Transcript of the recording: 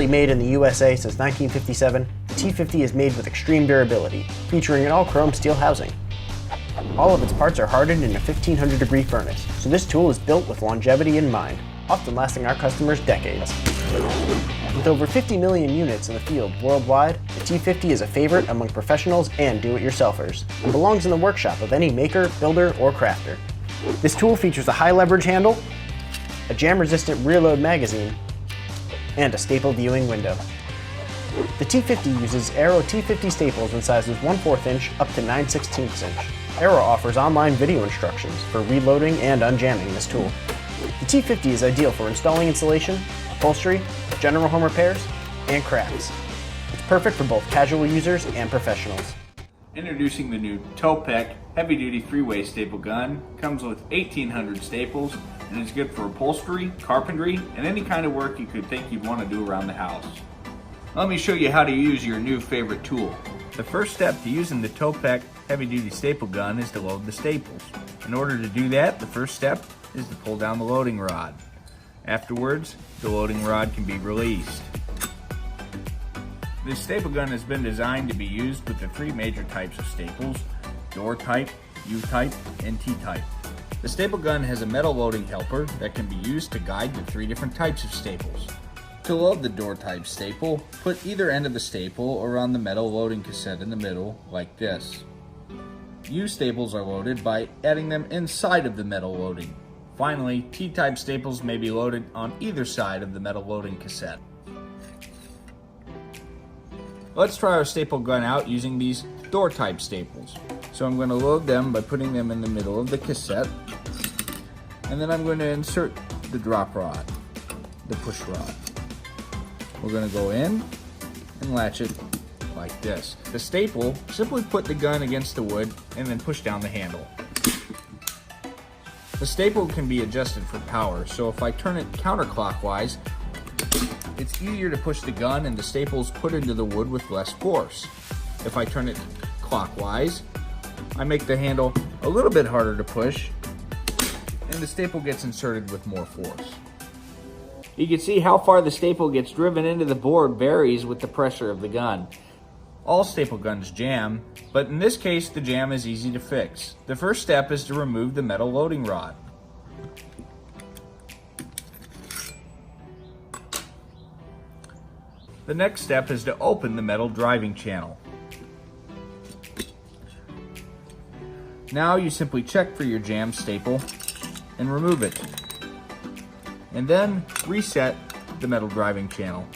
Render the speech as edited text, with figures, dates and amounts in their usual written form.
made in the USA since 1957, the T50 is made with extreme durability, featuring an all-chrome steel housing. All of its parts are hardened in a 1500-degree furnace, so this tool is built with longevity in mind, often lasting our customers decades. With over 50 million units in the field worldwide, the T50 is a favorite among professionals and do-it-yourselfers, and belongs in the workshop of any maker, builder, or crafter. This tool features a high leverage handle, a jam-resistant rear load magazine, and a staple viewing window. The T50 uses Aero T50 staples in sizes 1/4 inch up to 9/16 inch. Aero offers online video instructions for reloading and unjamming this tool. The T50 is ideal for installing insulation, upholstery, general home repairs, and crafts. It's perfect for both casual users and professionals. Introducing the new Topec heavy-duty three-way staple gun. Comes with 1800 staples and is good for upholstery, carpentry, and any kind of work you could think you'd want to do around the house. Let me show you how to use your new favorite tool. The first step to using the Topec heavy-duty staple gun is to load the staples. In order to do that, the first step is to pull down the loading rod. Afterwards, the loading rod can be released. This staple gun has been designed to be used with the three major types of staples: door type, U-type, and T-type. The staple gun has a metal loading helper that can be used to guide the three different types of staples. To load the door type staple, put either end of the staple around the metal loading cassette in the middle, like this. U staples are loaded by adding them inside of the metal loading. Finally, T-type staples may be loaded on either side of the metal loading cassette. Let's try our staple gun out using these door type staples. So I'm going to load them by putting them in the middle of the cassette, and then I'm going to insert the drop rod, the push rod. We're going to go in and latch it like this. The staple, simply put the gun against the wood and then push down the handle. The staple can be adjusted for power, so if I turn it counterclockwise, it's easier to push the gun and the staples put into the wood with less force. If I turn it clockwise, I make the handle a little bit harder to push and the staple gets inserted with more force. You can see how far the staple gets driven into the board varies with the pressure of the gun. All staple guns jam, but in this case the jam is easy to fix. The first step is to remove the metal loading rod. The next step is to open the metal driving channel. Now you simply check for your jammed staple and remove it. And then reset the metal driving channel.